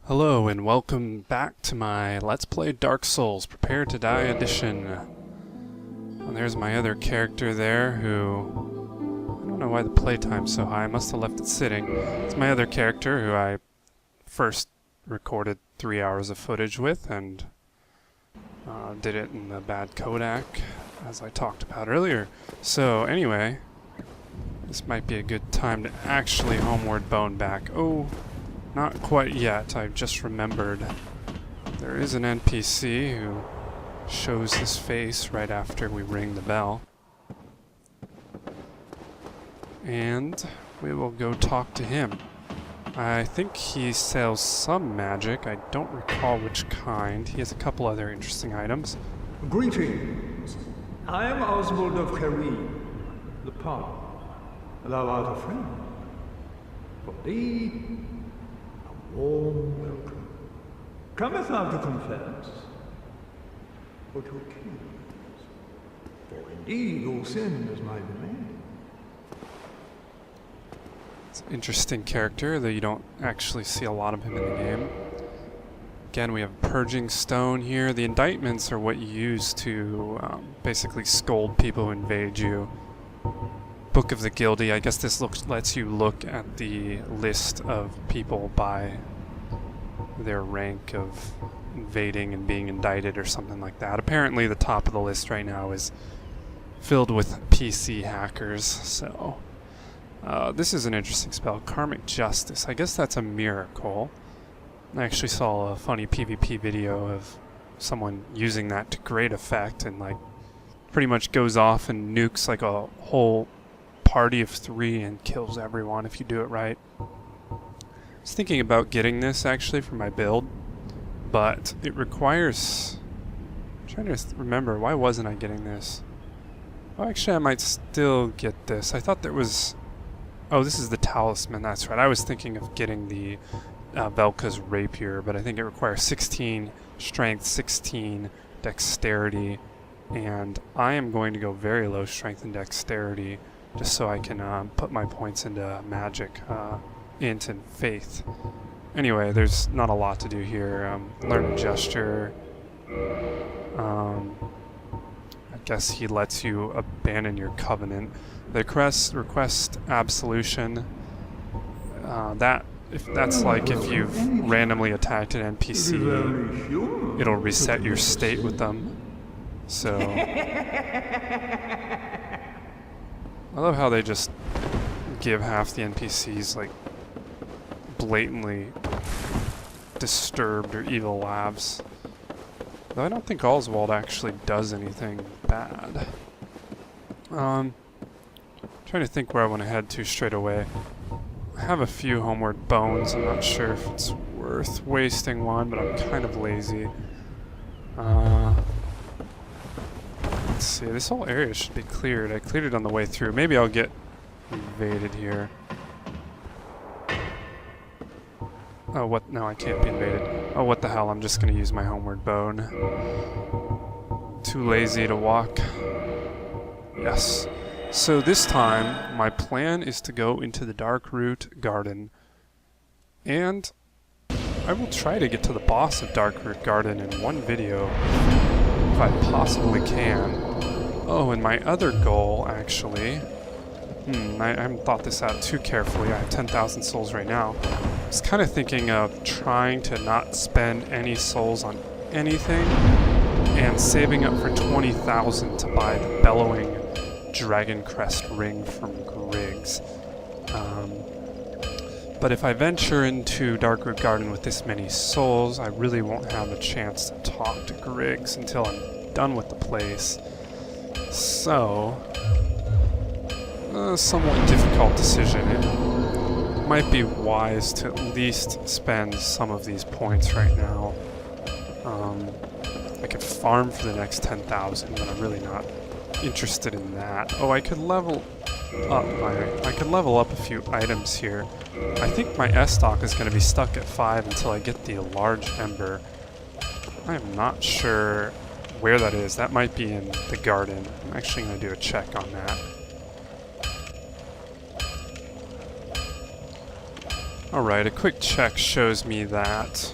Hello and welcome back to my Let's Play Dark Souls Prepare to Die edition. And there's my other character there who... I don't know why the playtime's so high, I must have left it sitting. It's my other character who I first recorded 3 hours of footage with and did it in the bad Kodak, as I talked about earlier. So anyway, this might be a good time to actually homeward bone back. Oh, not quite yet. I just remembered there is an NPC who shows his face right after we ring the bell. And we will go talk to him. I think he sells some magic. I don't recall which kind. He has a couple other interesting items. Greetings. I am Oswald of Careem, the Palm. Thou art a friend. For thee, a warm welcome. Cometh thou to confess, or to accuse? For indeed all sin is my domain. It's an interesting character, though you don't actually see a lot of him in the game. Again, we have Purging Stone here. The indictments are what you use to basically scold people who invade you. Book of the Guilty, I guess this lets you look at the list of people by their rank of invading and being indicted or something like that. Apparently the top of the list right now is filled with PC hackers, so... this is an interesting spell, Karmic Justice. I guess that's a miracle. I actually saw a funny PvP video of someone using that to great effect and like pretty much goes off and nukes like a whole party of 3 and kills everyone if you do it right. I was thinking about getting this actually for my build, but it requires... I'm trying to remember, why wasn't I getting this? Oh, actually I might still get this. I thought there was... Oh, this is the talisman, that's right. I was thinking of getting the Velka's rapier, but I think it requires 16 strength, 16 dexterity, and I am going to go very low strength and dexterity just so I can put my points into magic, int and faith. Anyway, there's not a lot to do here. Learn a gesture. I guess he lets you abandon your covenant. The request absolution. That's like if you've randomly attacked an NPC, it'll reset your state with them. So I love how they just give half the NPCs like blatantly disturbed or evil laughs. Though I don't think Oswald actually does anything bad. Trying to think where I want to head to straight away. I have a few homeward bones. I'm not sure if it's worth wasting one, but I'm kind of lazy. Let's see, this whole area should be cleared. I cleared it on the way through. Maybe I'll get invaded here. Oh, what? No, I can't be invaded. Oh, what the hell? I'm just going to use my homeward bone. Too lazy to walk. Yes. So this time, my plan is to go into the Darkroot Garden. And I will try to get to the boss of Darkroot Garden in one video, if I possibly can. Oh, and my other goal, actually... I haven't thought this out too carefully. I have 10,000 souls right now. I was kind of thinking of trying to not spend any souls on anything and saving up for 20,000 to buy the Bellowing Dragon Crest ring from Griggs. But if I venture into Darkroot Garden with this many souls, I really won't have a chance to talk to Griggs until I'm done with the place. So... somewhat difficult decision. It might be wise to at least spend some of these points right now. I could farm for the next 10,000, but I'm really not interested in that. Oh, I could level up a few items here. I think my S-Stock is going to be stuck at 5 until I get the large ember. I am not sure where that is. That might be in the garden. I'm actually going to do a check on that. Alright, a quick check shows me that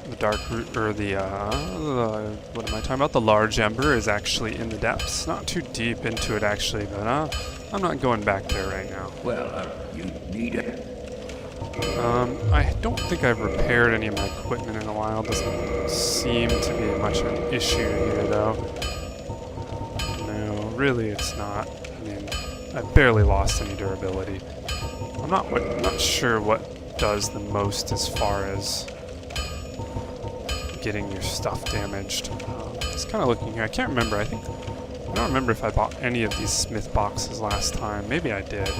the dark root, or what am I talking about? The large ember is actually in the depths. Not too deep into it actually, but I'm not going back there right now. Well, you need it. I don't think I've repaired any of my equipment in a while. Doesn't seem to be much of an issue here though. No, really it's not. I mean, I've barely lost any durability. I'm not sure what does the most as far as getting your stuff damaged. Just kind of looking here. I can't remember. I don't remember if I bought any of these smith boxes last time. Maybe I did.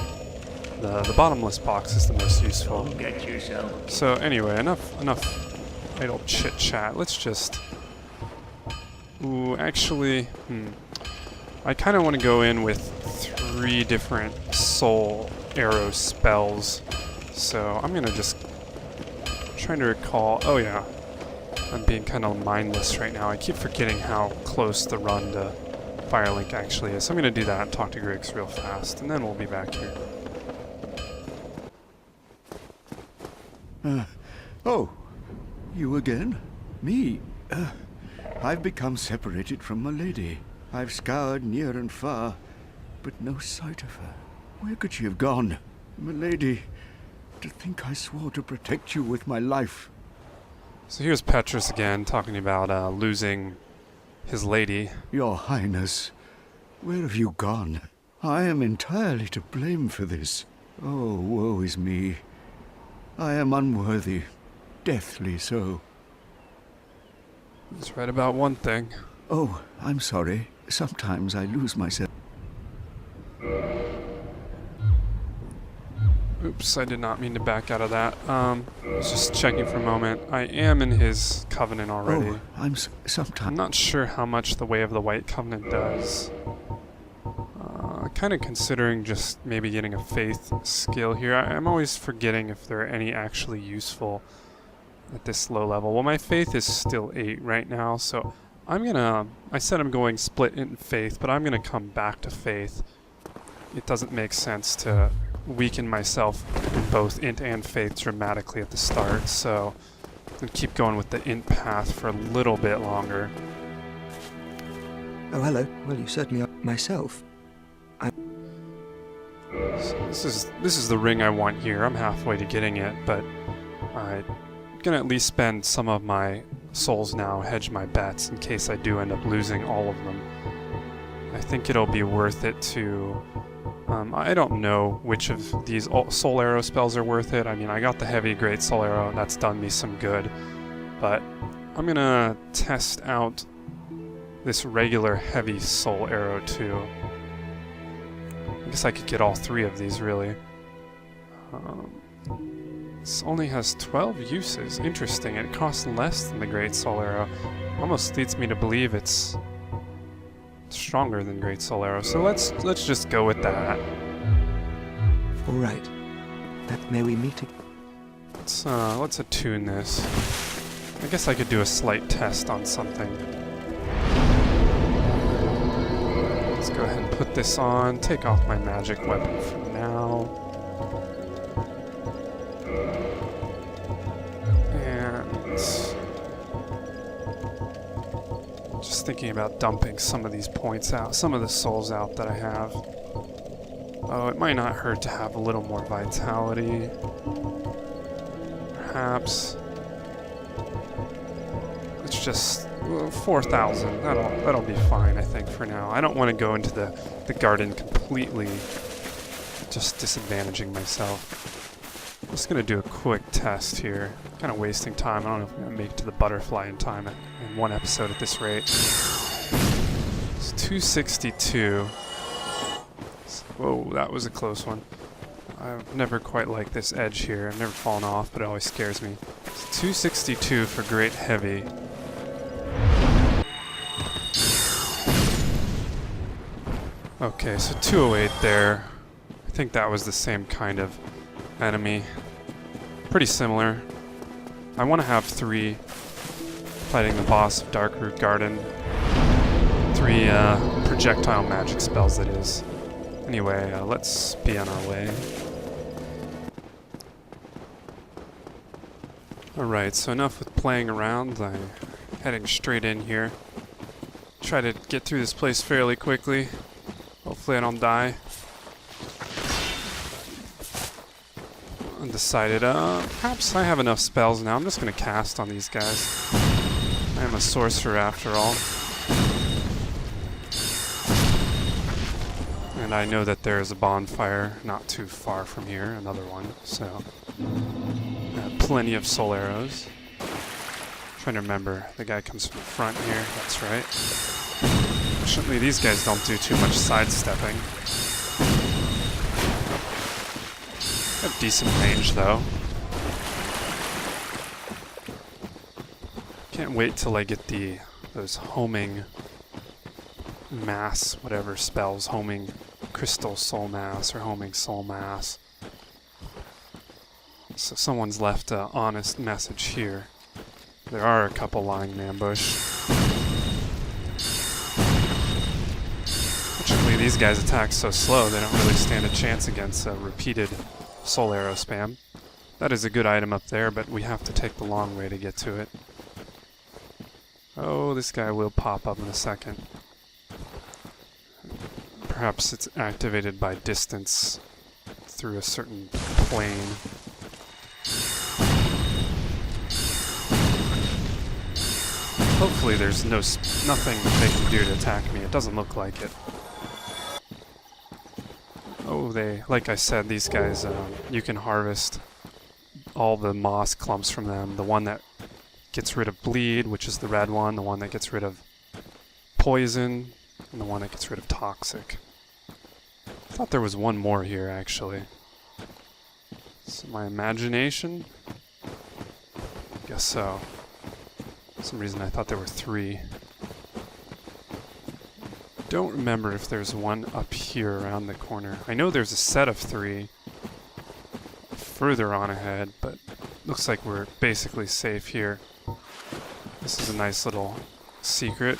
The bottomless box is the most useful. Don't get yourself. So anyway, enough idle chit chat. Let's just. Ooh, actually, I kind of want to go in with 3 different soul arrow spells. So I'm gonna just trying to recall. Oh yeah, I'm being kind of mindless right now. I keep forgetting how close the run to Firelink actually is. So I'm gonna do that and talk to Griggs real fast, and then we'll be back here. Oh, you again? Me? I've become separated from my lady. I've scoured near and far, but no sight of her. Where could she have gone? My lady, to think I swore to protect you with my life. So here's Petrus again, talking about losing his lady. Your Highness, where have you gone? I am entirely to blame for this. Oh, woe is me. I am unworthy, deathly so. He's right about one thing. Oh, I'm sorry. Sometimes I lose myself. Oops, I did not mean to back out of that. I was just checking for a moment. I am in his covenant already. Oh, I'm not sure how much the Way of the White Covenant does. Kind of considering just maybe getting a faith skill here. I'm always forgetting if there are any actually useful at this low level. Well, my faith is still 8 right now, so I said I'm going split in faith, but I'm gonna come back to faith. It doesn't make sense to weaken myself in both int and faith dramatically at the start, so I'm gonna keep going with the int path for a little bit longer. Oh, hello. Well, you certainly are. Myself. So this is the ring I want here. I'm halfway to getting it, but I'm gonna at least spend some of my souls now, hedge my bets in case I do end up losing all of them. I think it'll be worth it to. I don't know which of these soul arrow spells are worth it. I mean, I got the heavy great soul arrow, and that's done me some good, but I'm gonna test out this regular heavy soul arrow too. I guess I could get all 3 of these, really. This only has 12 uses. Interesting. It costs less than the Great Soul Arrow. Almost leads me to believe it's stronger than Great Soul Arrow. So let's just go with that. All right. May we meet again? Let's attune this. I guess I could do a slight test on something. Let's go ahead and put this on, take off my magic weapon for now. And just thinking about dumping some of these points out, some of the souls out that I have. Oh, it might not hurt to have a little more vitality. Perhaps. It's just 4,000. That'll be fine, I think, for now. I don't want to go into the garden completely just disadvantaging myself. I'm just gonna do a quick test here. Kind of wasting time. I don't know if I'm gonna make it to the butterfly in time in one episode at this rate. It's 262. Whoa, that was a close one. I've never quite liked this edge here. I've never fallen off, but it always scares me. It's 262 for Great Heavy. Okay, so 208 there. I think that was the same kind of enemy. Pretty similar. I want to have 3 fighting the boss of Darkroot Garden. 3 projectile magic spells, that is. Anyway, let's be on our way. Alright, so enough with playing around. I'm heading straight in here. Try to get through this place fairly quickly. Hopefully I don't die. Undecided. Perhaps I have enough spells now. I'm just going to cast on these guys. I am a sorcerer after all. And I know that there is a bonfire not too far from here, another one, so I have plenty of soul arrows. Trying to remember, the guy comes from the front here, that's right. Fortunately, these guys don't do too much sidestepping. Have decent range though. Can't wait till I get those homing mass, whatever spells, homing crystal soul mass or homing soul mass. So someone's left an honest message here. There are a couple lying in ambush. Fortunately, these guys attack so slow they don't really stand a chance against repeated soul arrow spam. That is a good item up there, but we have to take the long way to get to it. Oh, this guy will pop up in a second. Perhaps it's activated by distance through a certain plane. Hopefully there's nothing they can do to attack me. It doesn't look like it. Oh, like I said, these guys, you can harvest all the moss clumps from them. The one that gets rid of bleed, which is the red one, the one that gets rid of poison, and the one that gets rid of toxic. I thought there was one more here, actually. Is it my imagination? Guess so. For some reason I thought there were 3. Don't remember if there's one up here around the corner. I know there's a set of 3 further on ahead, but looks like we're basically safe here. This is a nice little secret.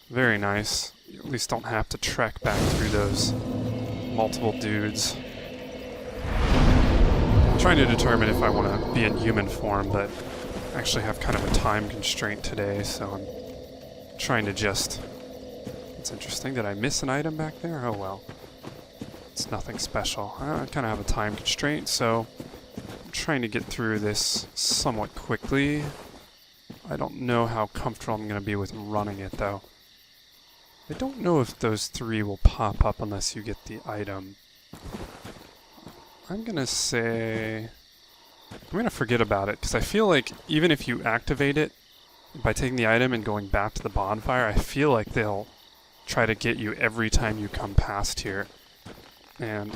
Very nice. You at least don't have to trek back through those multiple dudes. I'm trying to determine if I want to be in human form, but I actually have kind of a time constraint today, so I'm trying to just... It's interesting. Did I miss an item back there? Oh well. It's nothing special. I kind of have a time constraint, so I'm trying to get through this somewhat quickly. I don't know how comfortable I'm going to be with running it, though. I don't know if those 3 will pop up unless you get the item. I'm going to say... I'm going to forget about it, because I feel like even if you activate it by taking the item and going back to the bonfire, I feel like they'll try to get you every time you come past here. And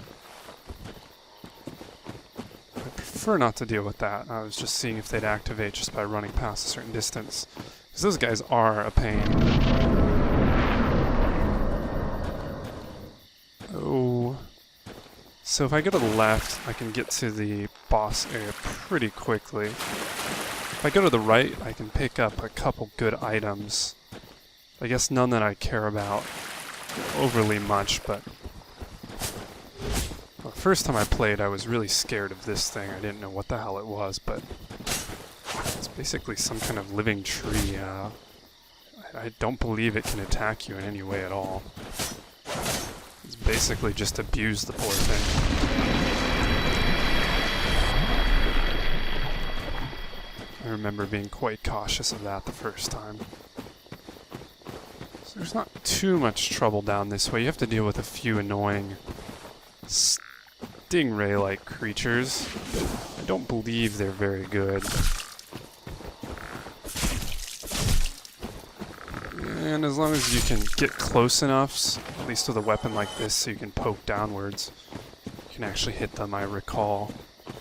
I prefer not to deal with that. I was just seeing if they'd activate just by running past a certain distance. Because those guys are a pain. Oh. So if I go to the left, I can get to the boss area pretty quickly. If I go to the right, I can pick up a couple good items. I guess none that I care about overly much, but the first time I played, I was really scared of this thing. I didn't know what the hell it was, but it's basically some kind of living tree. I don't believe it can attack you in any way at all. It's basically just abuse the poor thing. I remember being quite cautious of that the first time. So there's not too much trouble down this way. You have to deal with a few annoying stingray-like creatures. I don't believe they're very good. And as long as you can get close enough, at least with a weapon like this, so you can poke downwards, you can actually hit them. I recall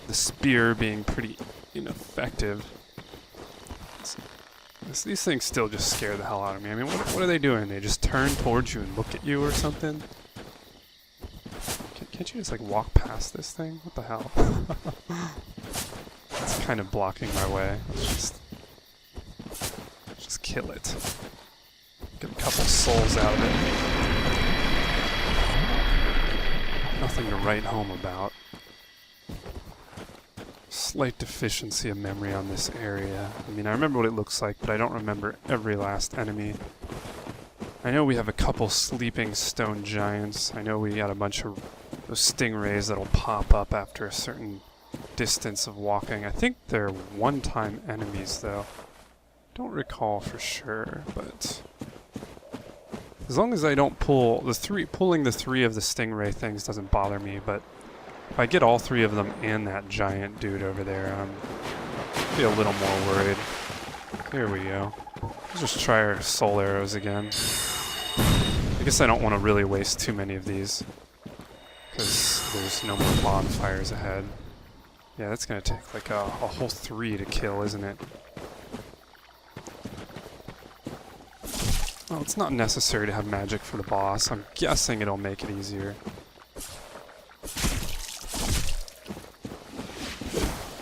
the spear being pretty ineffective. These things still just scare the hell out of me. I mean, what are they doing? They just turn towards you and look at you or something? Can't you just, like, walk past this thing? What the hell? It's kind of blocking my way. Let's just kill it. Get a couple souls out of it. Nothing to write home about. slight deficiency of memory on this area. I mean, I remember what it looks like, but I don't remember every last enemy. I know we have a couple sleeping stone giants. I know we got a bunch of those stingrays that'll pop up after a certain distance of walking. I think they're one-time enemies, though. Don't recall for sure, but as long as I don't pulling the three of the stingray things doesn't bother me, but if I get all three of them and that giant dude over there, I'll be a little more worried. Here we go. Let's just try our soul arrows again. I guess I don't want to really waste too many of these, because there's no more bonfires ahead. Yeah, that's going to take like a whole 3 to kill, isn't it? Well, it's not necessary to have magic for the boss. I'm guessing it'll make it easier.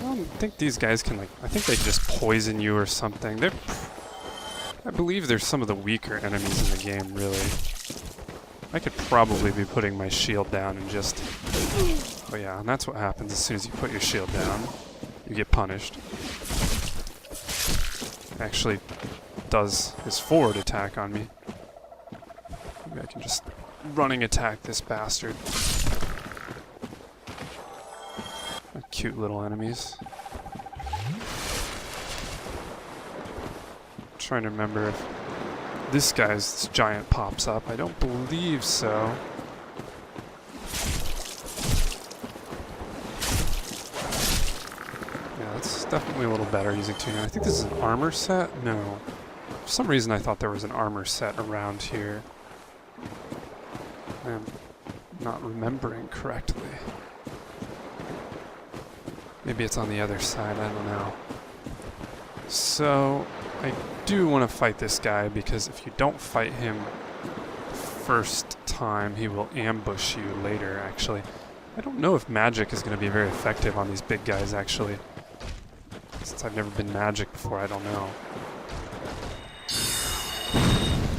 I think these guys can, like, I think they can just poison you or something. I believe they're some of the weaker enemies in the game, really. I could probably be putting my shield down and just... Oh yeah, and that's what happens as soon as you put your shield down. You get punished. Actually does his forward attack on me. Maybe I can just running attack this bastard. Cute little enemies. I'm trying to remember if this guy's giant pops up. I don't believe so. Yeah, that's definitely a little better using tuning. I think this is an armor set? No. For some reason I thought there was an armor set around here. I'm not remembering correctly. Maybe it's on the other side, I don't know. So, I do want to fight this guy, because if you don't fight him first time, he will ambush you later, actually. I don't know if magic is going to be very effective on these big guys, actually. Since I've never been magic before, I don't know.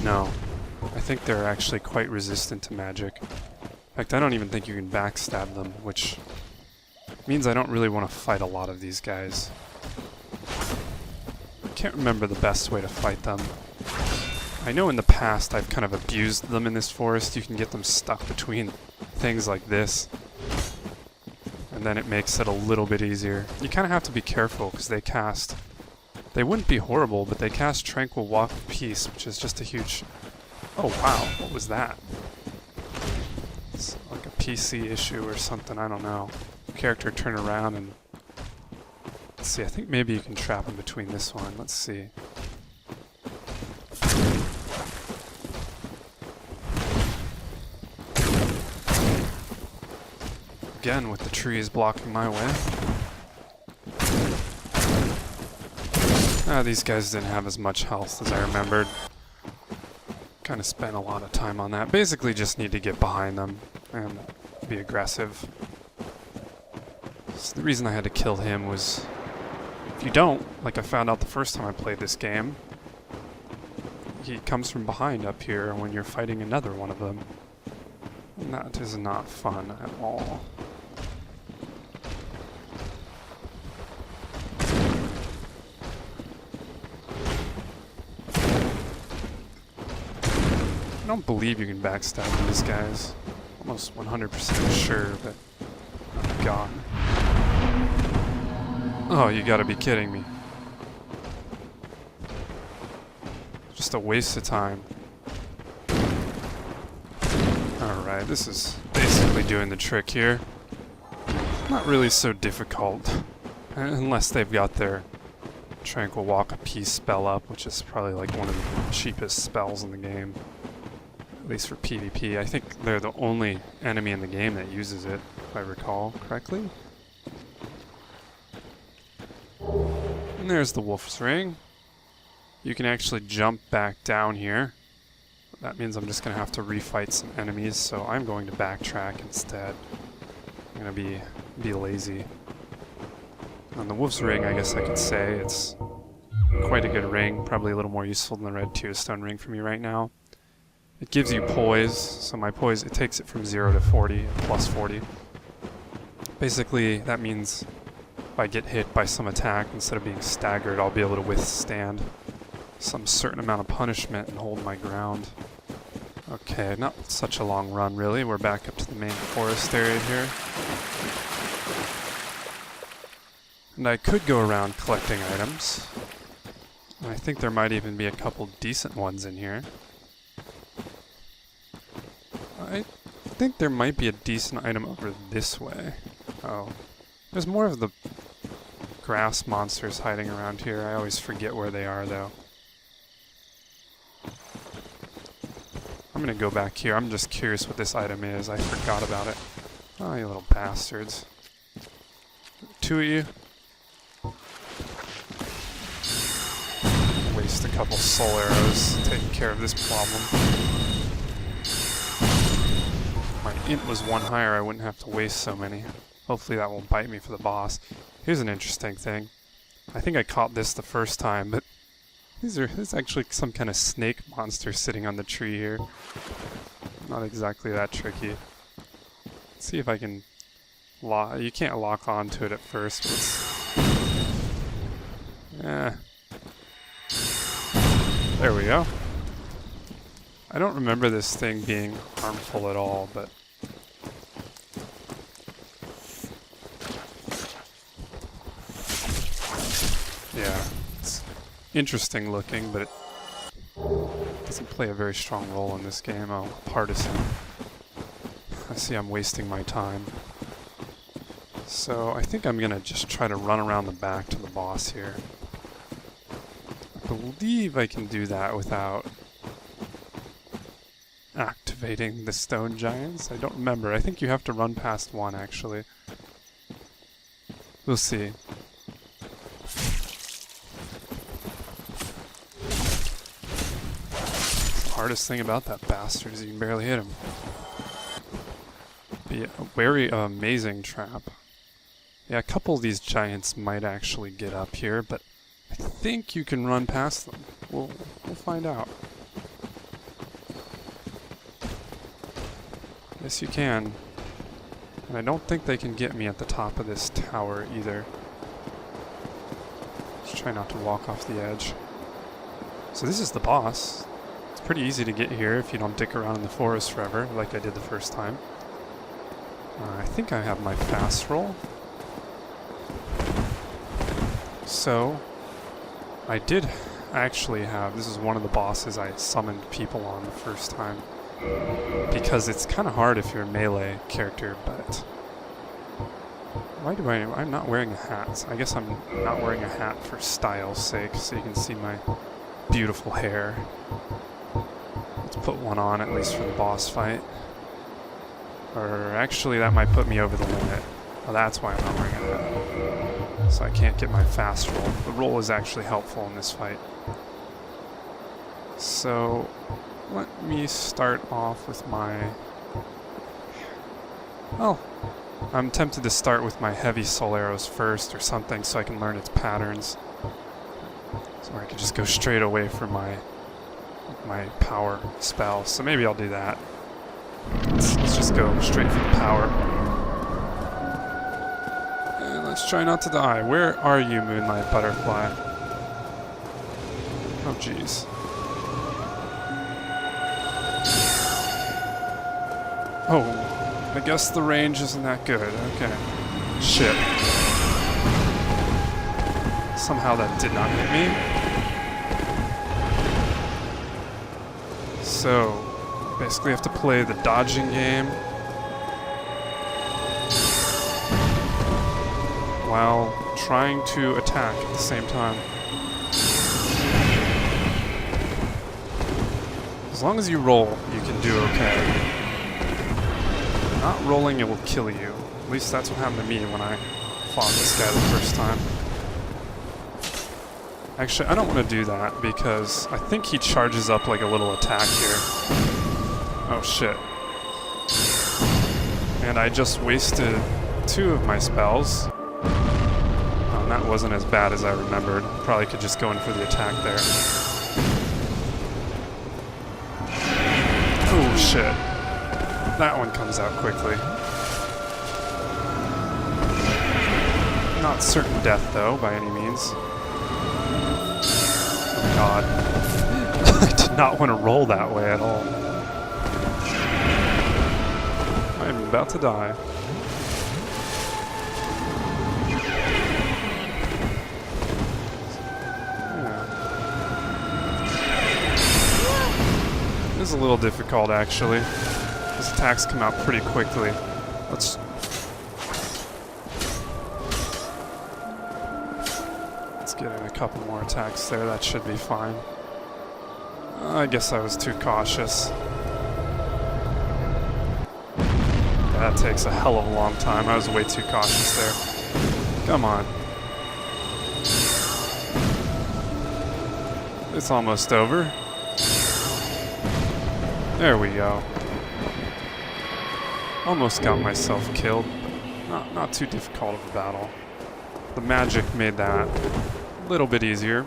No. I think they're actually quite resistant to magic. In fact, I don't even think you can backstab them, which means I don't really want to fight a lot of these guys. I can't remember the best way to fight them. I know in the past I've kind of abused them in this forest. You can get them stuck between things like this, and then it makes it a little bit easier. You kind of have to be careful, because they wouldn't be horrible, but they cast Tranquil Walk of Peace, which is just a huge... Oh wow, what was that? It's like a PC issue or something, I don't know. Character turn around and... Let's see, I think maybe you can trap him between this one. Let's see. Again, with the trees blocking my way. These guys didn't have as much health as I remembered. Kind of spent a lot of time on that. Basically just need to get behind them and be aggressive. So the reason I had to kill him was, if you don't, like I found out the first time I played this game, he comes from behind up here when you're fighting another one of them. And that is not fun at all. I don't believe you can backstab these guys. Almost 100% sure, but oh god. Oh, you gotta be kidding me. Just a waste of time. Alright, this is basically doing the trick here. Not really so difficult. Unless they've got their Tranquil Walk of Peace spell up, which is probably like one of the cheapest spells in the game. At least for PvP. I think they're the only enemy in the game that uses it, if I recall correctly. And there's the Wolf's Ring. You can actually jump back down here. That means I'm just going to have to refight some enemies, so I'm going to backtrack instead. I'm going to be lazy. On the Wolf's Ring, I guess I could say it's quite a good ring, probably a little more useful than the Red Tearstone Ring for me right now. It gives you poise, so my poise, it takes it from 0 to 40, plus 40. Basically, that means if I get hit by some attack, instead of being staggered, I'll be able to withstand some certain amount of punishment and hold my ground. Okay, not such a long run really. We're back up to the main forest area here. And I could go around collecting items. I think there might even be a couple decent ones in here. I think there might be a decent item over this way. Oh, there's more of the grass monsters hiding around here. I always forget where they are though. I'm gonna go back here. I'm just curious what this item is. I forgot about it. Oh, you little bastards. Two of you. Waste a couple soul arrows taking care of this problem. If my int was one higher, I wouldn't have to waste so many. Hopefully that won't bite me for the boss. Here's an interesting thing. I think I caught this the first time, but there's actually some kind of snake monster sitting on the tree here. Not exactly that tricky. Let's see if I can lock. You can't lock onto it at first, but yeah. There we go. I don't remember this thing being harmful at all, but yeah, it's interesting looking, but it doesn't play a very strong role in this game. Oh, partisan. I see I'm wasting my time. So I think I'm gonna just try to run around the back to the boss here. I believe I can do that without activating the stone giants. I don't remember. I think you have to run past one, actually. We'll see. The hardest thing about that bastard is you can barely hit him. Be a very amazing trap. Yeah, a couple of these giants might actually get up here, but I think you can run past them. We'll find out. Yes, you can. And I don't think they can get me at the top of this tower either. Just try not to walk off the edge. So this is the boss. It's pretty easy to get here if you don't dick around in the forest forever, like I did the first time. I think I have my fast roll. So, I did actually have, this is one of the bosses I summoned people on the first time. Because it's kind of hard if you're a melee character, but why do I'm not wearing a hat. I guess I'm not wearing a hat for style's sake, so you can see my beautiful hair. Let's put one on, at least for the boss fight. Or actually, that might put me over the limit. Well, that's why I'm not wearing a hat. So I can't get my fast roll. The roll is actually helpful in this fight. So, let me start off with my... Well, I'm tempted to start with my heavy soul arrows first or something so I can learn its patterns. So I could just go straight away for my power spell. So maybe I'll do that. Let's just go straight for the power. And let's try not to die. Where are you, Moonlight Butterfly? Oh, jeez. Oh, I guess the range isn't that good. Okay. Shit. Somehow that did not hit me. So... basically have to play the dodging game while trying to attack at the same time. As long as you roll, you can do okay. Not rolling, it will kill you. At least that's what happened to me when I fought this guy the first time. Actually, I don't want to do that because I think he charges up like a little attack here. Oh shit. And I just wasted 2 of my spells. And that wasn't as bad as I remembered. Probably could just go in for the attack there. Oh shit. That one comes out quickly. Not certain death, though, by any means. Oh god. I did not want to roll that way at all. I'm about to die. Yeah. This is a little difficult, actually. These attacks come out pretty quickly. Let's get in a couple more attacks there. That should be fine. I guess I was too cautious. That takes a hell of a long time. I was way too cautious there. Come on. It's almost over. There we go. Almost got myself killed. Not too difficult of a battle. The magic made that a little bit easier.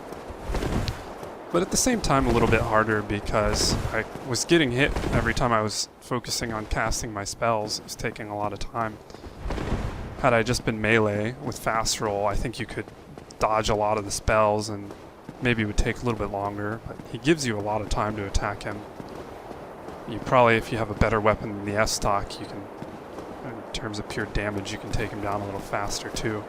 But at the same time a little bit harder because I was getting hit every time I was focusing on casting my spells. It was taking a lot of time. Had I just been melee with fast roll, I think you could dodge a lot of the spells and maybe it would take a little bit longer. But he gives you a lot of time to attack him. You probably, if you have a better weapon than the S-Stock, you can, in terms of pure damage, you can take him down a little faster too.